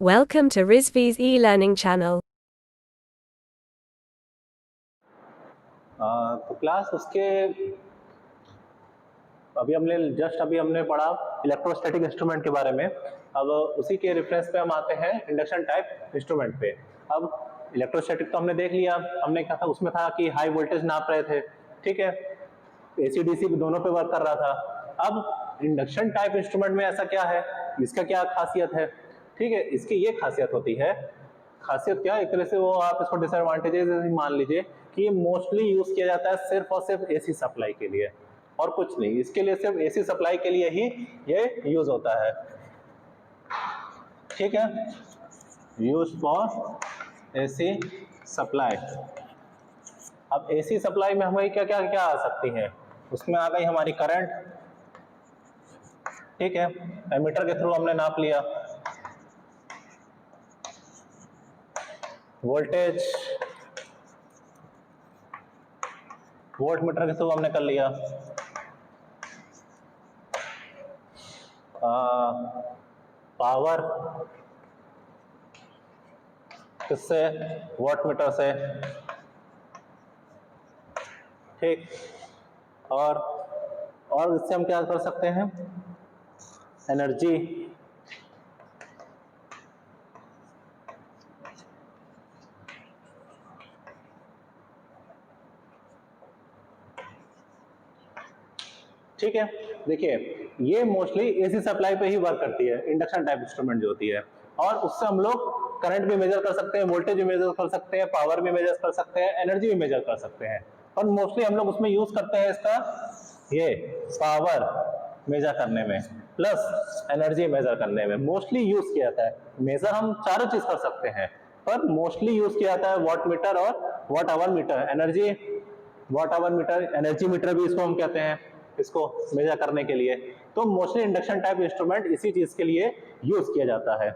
Welcome to Rizvi's e-learning channel. तो class उसके अभी हमने पढ़ा इलेक्ट्रोस्टैटिक इंस्ट्रूमेंट के बारे में। अब उसी के रेफरेंस पे हम आते हैं इंडक्शन टाइप इंस्ट्रूमेंट पे। अब इलेक्ट्रोस्टैटिक तो हमने देख लिया, हमने कहा था उसमें था कि हाई वोल्टेज नाप रहे थे, ठीक है, एसी डीसी दोनों पे वर्क कर रहा था। अब इंडक्शन टाइप इंस्ट्रूमेंट में ऐसा क्या है, इसका क्या खासियत है? ठीक है, इसकी ये खासियत होती है, खासियत क्या, एक तरह से वो आप इसको डिसएडवांटेजेस मान लीजिए कि मोस्टली यूज किया जाता है सिर्फ और सिर्फ एसी सप्लाई के लिए और कुछ नहीं, इसके लिए सिर्फ एसी सप्लाई के लिए ही ये यूज होता है, ठीक है, यूज फॉर एसी सप्लाई। अब एसी सप्लाई में हमारी क्या क्या क्या आ सकती है, उसमें आ गई हमारी करंट, ठीक है, एमीटर के थ्रू हमने नाप लिया, वोल्टेज वोल्ट मीटर के थ्रू हमने कर लिया, पावर किससे, वॉट मीटर से, ठीक, और इससे हम क्या कर सकते हैं, एनर्जी, ठीक है। देखिए ये मोस्टली एसी सप्लाई पे ही वर्क करती है इंडक्शन टाइप इंस्ट्रूमेंट जो होती है, और उससे हम लोग करंट भी मेजर कर सकते हैं, वोल्टेज भी मेजर कर सकते हैं, पावर भी मेजर कर सकते हैं, एनर्जी भी मेजर कर सकते हैं, और मोस्टली हम लोग उसमें यूज करते हैं इसका ये पावर मेजर करने में प्लस एनर्जी मेजर करने में मोस्टली यूज किया जाता है। मेजर हम चारों चीज कर सकते हैं पर मोस्टली यूज किया जाता है वॉट मीटर और watt hour meter, energy watt hour meter, energy meter भी इसको हम कहते हैं, इसको मेजर करने के लिए। तो मोस्टली इंडक्शन टाइप इंस्ट्रूमेंट इसी चीज के लिए यूज किया जाता है,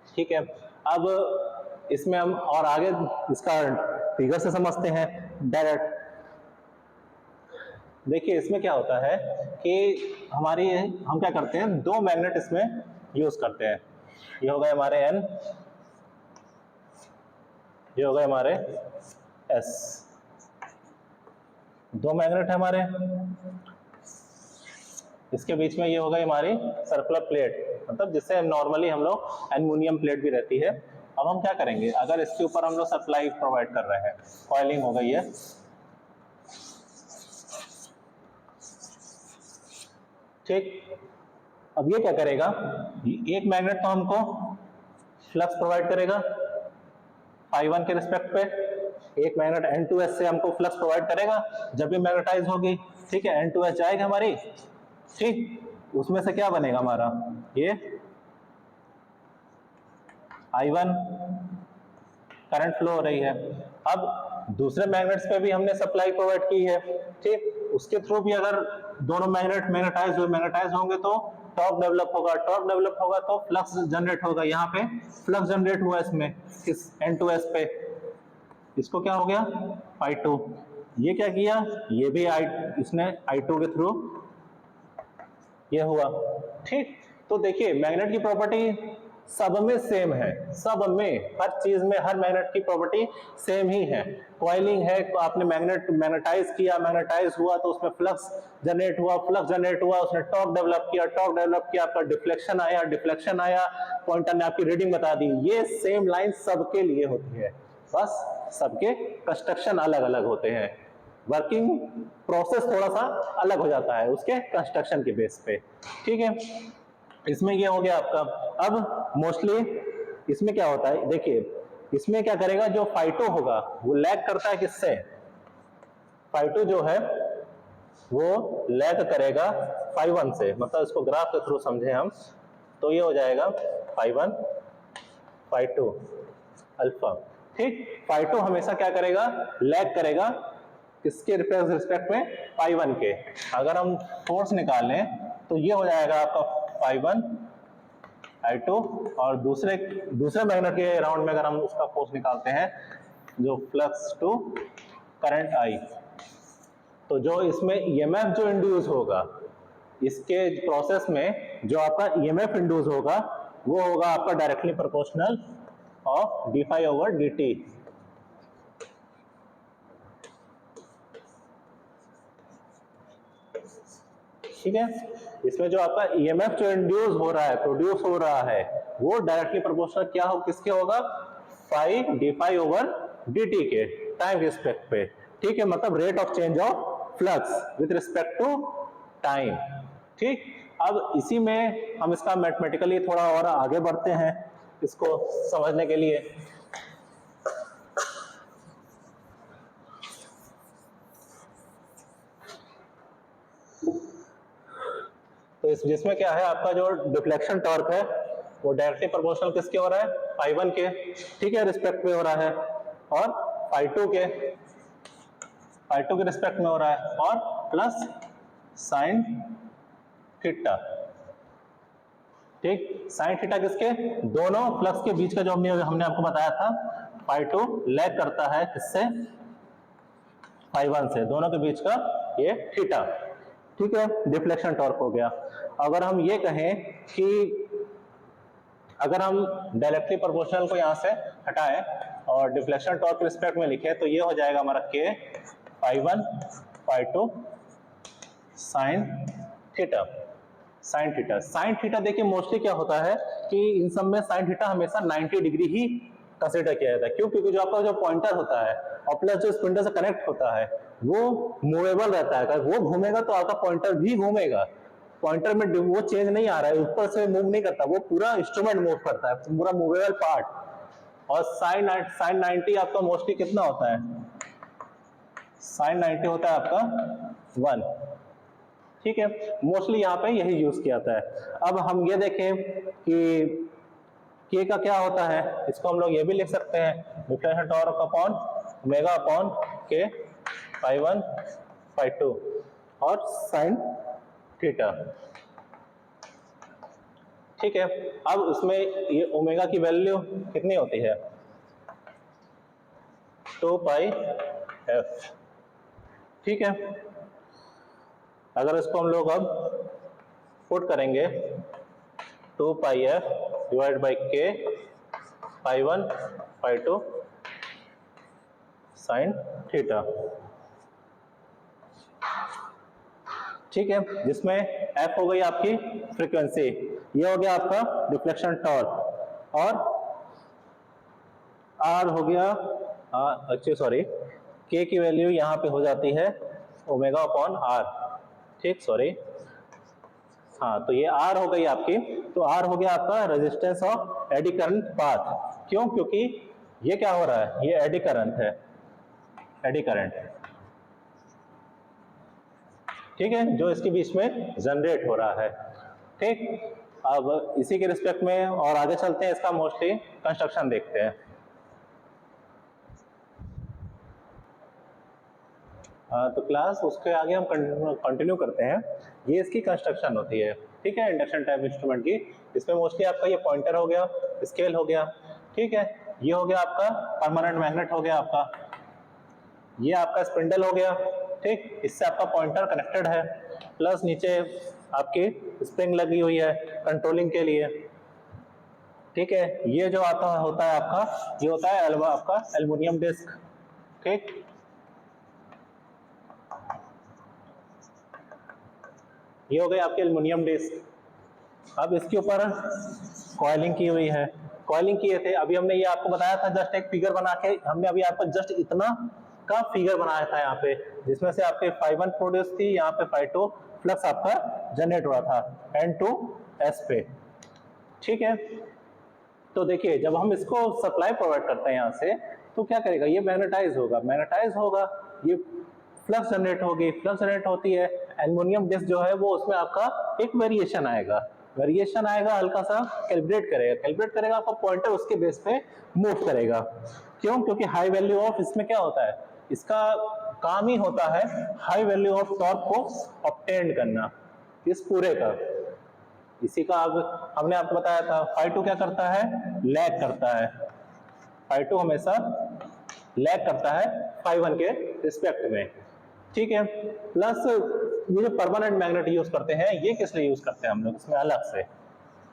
ठीक है। अब इसमें हम और आगे इसका फिगर से समझते हैं डायरेक्ट। देखिए इसमें क्या होता है कि हम क्या करते हैं, दो मैग्नेट इसमें यूज करते हैं, ये हो गए हमारे N, ये हो गए हमारे S, दो मैग्नेट है हमारे, इसके बीच में ये हो गई हमारी सर्कुलर प्लेट, मतलब जिससे नॉर्मली हम लोग एल्युमिनियम प्लेट भी रहती है। अब हम क्या करेंगे, अगर इसके ऊपर हम लोग सप्लाई प्रोवाइड कर रहे हैं, कॉइलिंग हो गई है, ठीक। अब ये क्या करेगा, एक मैग्नेट तो हमको फ्लक्स प्रोवाइड करेगा φ1 के रिस्पेक्ट पे, एक मैग्नेट N2S से हमको फ्लक्स प्रोवाइड करेगा जब भी मैग्नेटाइज होगी, ठीक है, N2S जाएगा हमारी, ठीक, उसमें से क्या बनेगा हमारा, ये I1 करंट फ्लो हो रही है। अब दूसरे मैग्नेट्स पे भी हमने सप्लाई प्रोवाइड की है, ठीक, उसके थ्रू भी अगर दोनों मैग्नेट मैग्नेटाइज होंगे तो टॉर्क डेवलप होगा, टॉर्क डेवलप होगा तो फ्लक्स जनरेट होगा, यहाँ पे फ्लक्स जनरेट हुआ इसमें इस N2S पे, इसको क्या हो गया I2, ये क्या किया, ये भी इसने I2 के थ्रू ये हुआ, ठीक। तो देखिए मैग्नेट की प्रॉपर्टी सब में सेम है, सब में हर चीज में हर मैग्नेट की प्रॉपर्टी सेम ही है। कॉइलिंग है, तो आपने मैग्नेटाइज किया, मैग्नेटाइज हुआ तो उसमें फ्लक्स जनरेट हुआ, फ्लक्स जनरेट हुआ उसने टॉर्क डेवलप किया, टॉर्क डेवलप किया, आपका डिफ्लेक्शन आया, पॉइंटर ने आपकी रीडिंग बता दी। ये सेम लाइन सबके लिए होती है, बस सबके कंस्ट्रक्शन अलग अलग होते हैं, वर्किंग प्रोसेस थोड़ा सा अलग हो जाता है उसके कंस्ट्रक्शन के बेस पे, ठीक है। इसमें ये हो गया आपका। अब मोस्टली इसमें क्या होता है, देखिए इसमें क्या करेगा, जो φ2 होगा वो लैग करता है किससे, φ2 जो है वो लैग करेगा φ1 से, मतलब इसको ग्राफ के थ्रू समझे हम तो ये हो जाएगा φ1 φ2 अल्फा, ठीक। φ2 हमेशा क्या करेगा, लैग करेगा किसके रिस्पेक्ट में, φ1 के। अगर हम फोर्स निकालें तो ये हो जाएगा आपका φ1 I2, और दूसरे मैग्नेट के राउंड में अगर हम उसका फोर्स निकालते हैं जो फ्लक्स टू करंट I, तो जो इसमें EMF जो इंड्यूस होगा इसके प्रोसेस में, जो आपका EMF इंड्यूस होगा वो होगा आपका directly proportional of D phi over D T. ठीक है, इसमें जो आपका ईएमएफ जो इंड्यूस हो रहा है, प्रोड्यूस हो रहा है, वो डायरेक्टली प्रोपोर्शनल क्या हो, किसके होगा, phi D phi over D T के टाइम रिस्पेक्ट पे। ठीक है, मतलब rate of change of flux with respect to time. ठीक, अब इसी में हम इसका मैथमेटिकली थोड़ा और आगे बढ़ते हैं इसको समझने के लिए। तो इस जिसमें क्या है, आपका जो डिफ्लेक्शन टॉर्क है वो डायरेक्टली प्रोपोर्शनल किसके हो रहा है, फाई वन के, ठीक है, रिस्पेक्ट में हो रहा है, और फाई टू के रिस्पेक्ट में हो रहा है, और प्लस साइन थीटा। ठीक, साइन थीटा किसके, दोनों फ्लक्स के बीच का जो हमने आपको बताया था, फाई टू लैग करता है किससे, फाई वन से, दोनों के बीच का ये थीटा। ठीक है, डिफ्लेक्शन टॉर्क हो गया। अगर हम ये कहें कि अगर हम डायरेक्टली प्रोपोर्शनल को यहां से हटाएं और डिफ्लेक्शन टॉर्क के रिस्पेक्ट में लिखें तो ये हो जाएगा हमारा K phi one phi two sine theta. Sine theta देखिए मोस्टली क्या होता है कि इन सब में साइन थीटा हमेशा 90 डिग्री ही कंसिडर किया जाता है। क्यों? क्योंकि जो आपका जो पॉइंटर होता है और प्लस जो स्पिंडल से कनेक्ट होता है वो मूवेबल रहता है। अगर वो घूमेगा तो आपका पॉइंटर भी घूमेगा। पॉइंटर में वो चेंज नहीं आ रहा है, ऊपर से मूव नहीं करता, वो पूरा इंस्ट्रूमेंट मूव करता है, पूरा मूवेबल पार्ट। और साइन 90 आपका मोस्टली कितना होता है, साइन 90 होता है आपका 1। ठीक है, मोस्टली यहाँ पे यही यूज किया जाता है। अब हम ये देखें कि के का क्या होता है, इसको हम लोग ये भी लिख सकते हैं deflection torque upon omega upon के फाई वन फाई टू और साइन थीटा। ठीक है, अब उसमें ये ओमेगा की वैल्यू कितनी होती है, 2 पाई एफ। ठीक है, अगर इसको हम लोग अब पुट करेंगे 2 pi F divide by K phi one phi two sine theta. ठीक है, जिसमें एफ हो गई आपकी फ्रीक्वेंसी, ये हो गया आपका डिफ्लेक्शन टॉर्क, और आर हो गया, अच्छी सॉरी, के की वैल्यू यहाँ पे हो जाती है ओमेगा अपॉन आर। ठीक, सॉरी, हाँ, तो ये आर हो गई आपकी, तो आर हो गया आपका resistance of eddy current path. क्यों? क्योंकि ये क्या हो रहा है, ये एडी करंट है, एडी करंट, ठीक है, जो इसके बीच में जनरेट हो रहा है। ठीक, अब इसी के रिस्पेक्ट में और आगे चलते हैं, इसका मोस्टली कंस्ट्रक्शन देखते हैं। तो क्लास उसके आगे हम कंटिन्यू करते हैं। ये इसकी कंस्ट्रक्शन होती है, ठीक है, इंडक्शन टाइप इंस्ट्रूमेंट की। इसमें मोस्टली आपका ये पॉइंटर हो गया, स्केल हो गया, ठीक है, ये हो गया आपका परमानेंट मैग्नेट हो गया आपका, ये आपका स्पिंडल हो गया, ठीक, इससे आपका पॉइंटर कनेक्टेड है, प्लस नीचे आपकी स्प्रिंग लगी हुई है कंट्रोलिंग के लिए। ठीक है, ये जो आता होता है आपका, ये होता है आपका एल्युमिनियम डिस्क। ठीक, ये हो गई आपकी एल्युमिनियम डिस्क। अब इसके ऊपर कॉइलिंग की हुई है, कॉइलिंग किए थे, अभी हमने ये आपको बताया था, जस्ट एक फिगर बना के हमने अभी आपको जस्ट इतना का फिगर बनाया था यहाँ पे, जिसमें से आपके फाई वन प्रोड्यूस थी, यहाँ पे फाई टू फ्लक्स आपका जनरेट हुआ था N2S पे। ठीक है, तो देखिए जब हम इसको सप्लाई प्रोवाइड करते हैं यहाँ से, तो क्या करेगा, ये मैग्नेटाइज होगा, ये फ्लक्स जनरेट होगी, फ्लक्स जनरेट होती है, एल्युमिनियम डिस्क जो है वो उसमें आपका एक वेरिएशन आएगा, हल्का सा कैलिब्रेट करेगा, आपका पॉइंटर उसके बेस पे मूव करेगा। क्यों? क्योंकि हाई वैल्यू ऑफ इसमें क्या होता है, इसका काम ही होता है हाई वैल्यू ऑफ टॉर्क को ऑब्टेन करना, इस पूरे का। इसी का अब हमने आपको बताया था, फाई टू क्या करता है, लैग करता है, फाई टू हमेशा लैग करता है फाई वन के रिस्पेक्ट में। ठीक है, प्लस ये जो परमानेंट मैग्नेट यूज करते हैं, ये किस लिए यूज करते हैं हम लोग इसमें अलग से,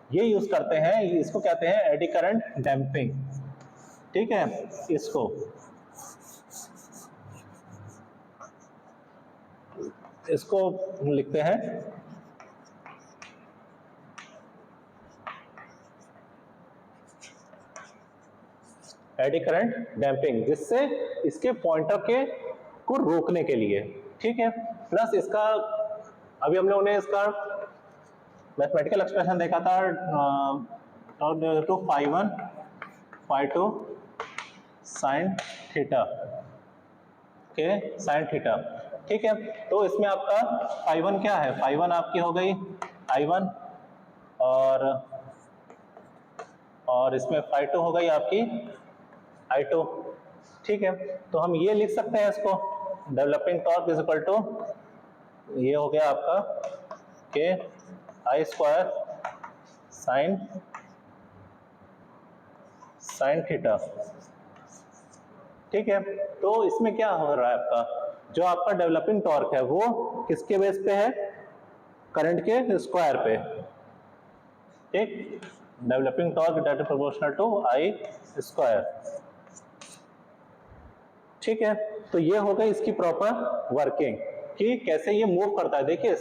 ये यूज करते हैं, इसको कहते हैं एडी करंट डैम्पिंग। ठीक है, इसको लिखते हैं एडी करंट डैम्पिंग, जिससे इसके पॉइंटर के को रोकने के लिए। ठीक है, प्लस इसका अभी हम लोगों ने इसका मैथमेटिकल एक्सप्रेशन देखा था, two phi 1 phi 2 sine theta के साइन थीटा। ठीक है, तो इसमें आपका फाई 1 क्या है, फाई 1 आपकी हो गई I1 और इसमें फाई 2 हो गई आपकी I2। ठीक है, तो हम ये लिख सकते हैं इसको, developing torque is equal to, ये हो गया आपका के I स्क्वायर साइन थीटा। ठीक है, तो इसमें क्या हो रहा है, आपका जो आपका डेवलपिंग टॉर्क है वो किसके बेस पे है, करंट के स्क्वायर पे। ठीक, developing torque that proportional to I square. ठीक है, तो ये हो गई इसकी प्रॉपर वर्किंग कि कैसे ये मूव करता है। देखिए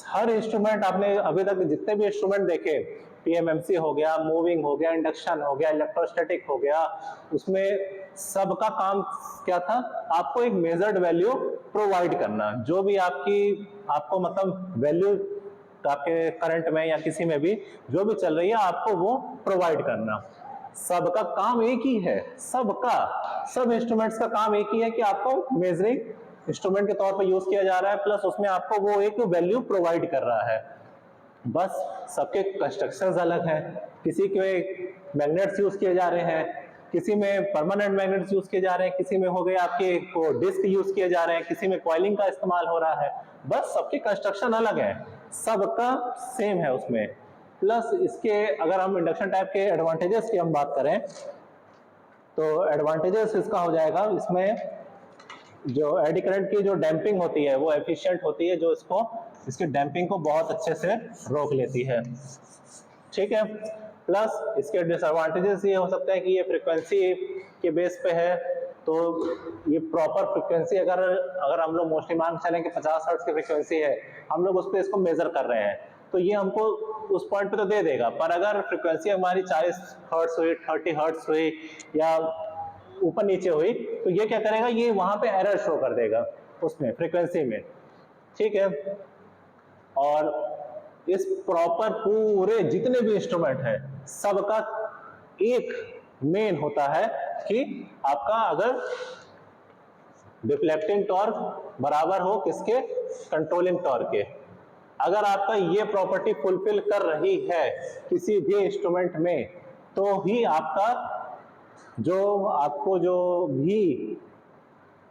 हर इंस्ट्रूमेंट आपने अभी तक जितने भी इंस्ट्रूमेंट देखे, पीएमएमसी हो गया, मूविंग हो गया, इंडक्शन हो गया, इलेक्ट्रोस्टैटिक हो गया, उसमें सबका काम क्या था, आपको एक मेजर्ड वैल्यू प्रोवाइड करना। जो भी आपको मतलब वैल्यू आपके करंट में या किसी में भी जो भी चल रही है, आपको वो प्रोवाइड करना। सबका काम एक ही है, सब इंस्ट्रूमेंट्स का काम एक ही है कि आपको मेजरिंग इंस्ट्रूमेंट के तौर पर यूज किया जा रहा है, प्लस उसमें आपको वो एक वैल्यू प्रोवाइड कर रहा है। बस सबके कंस्ट्रक्शंस अलग हैं, किसी के मैग्नेट्स यूज किए जा रहे हैं, किसी में परमानेंट मैग्नेट्स यूज किए जा रहे हैं, किसी में हो गए आपके को डिस्क यूज किए जा रहे हैं, किसी में कॉइलिंग का इस्तेमाल हो रहा है। बस सबके कंस्ट्रक्शन अलग है, सबका सेम है उसमें। प्लस इसके अगर हम इंडक्शन टाइप के एडवांटेजेस की हम बात करें तो एडवांटेजेस इसका हो जाएगा, इसमें जो एडी करंट की जो डैम्पिंग होती है वो एफिशिएंट होती है, जो इसके डैम्पिंग को बहुत अच्छे से रोक लेती है। ठीक है, प्लस इसके डिसएडवांटेजेस ये हो सकते हैं कि ये फ्रीक्वेंसी के बेस पे है, तो ये प्रॉपर फ्रीक्वेंसी अगर हम लोग मोस्टली मान चलें कि 50 हर्ट्ज की फ्रीक्वेंसी है, हम लोग उस पर इसको मेजर कर रहे हैं, तो ये हमको उस पॉइंट पे तो दे देगा, पर अगर फ्रीक्वेंसी हमारी 40 हर्ट्ज हुई, 30 हर्ट्ज हुई या ऊपर नीचे हुई, तो ये क्या करेगा, ये वहां पे एरर शो कर देगा उसमें फ्रीक्वेंसी में। ठीक है, और इस प्रॉपर पूरे जितने भी इंस्ट्रूमेंट है सबका एक मेन होता है कि आपका अगर डिफ्लेक्टिंग टॉर्क बराबर हो किसके, कंट्रोलिंग टॉर्क के। अगर आपका ये प्रॉपर्टी फुलफिल कर रही है किसी भी इंस्ट्रूमेंट में, तो ही आपको जो भी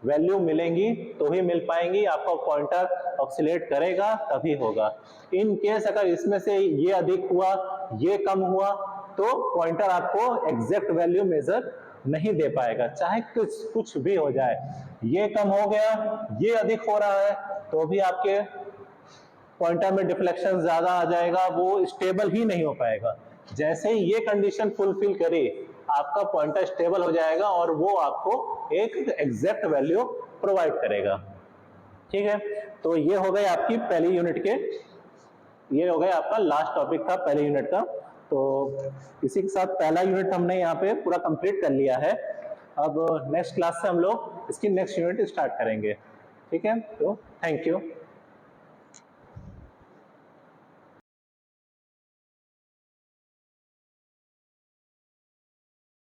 वैल्यू मिलेंगी तो ही मिल पाएंगी, आपका पॉइंटर ऑक्सीलेट करेगा तभी होगा। इन केस अगर इसमें से ये अधिक हुआ, ये कम हुआ, तो पॉइंटर आपको एग्जैक्ट वैल्यू मेजर नहीं दे पाएगा, चाहे कुछ भी हो जाए। ये कम हो गया, ये अधिक हो रहा है, तो भी आपके पॉइंटर में डिफ्लेक्शन ज्यादा आ जाएगा, वो स्टेबल ही नहीं हो पाएगा। जैसे ही ये कंडीशन फुलफिल करे, आपका पॉइंटर स्टेबल हो जाएगा और वो आपको एक एग्जैक्ट वैल्यू प्रोवाइड करेगा। ठीक है, तो ये हो गए आपकी पहली यूनिट के, ये हो गया आपका लास्ट टॉपिक था पहली यूनिट का। तो इसी के साथ पहला यूनिट हमने यहाँ पे पूरा कंप्लीट कर लिया है। अब नेक्स्ट क्लास से हम लोग इसकी नेक्स्ट यूनिट स्टार्ट करेंगे। ठीक है, तो थैंक यू।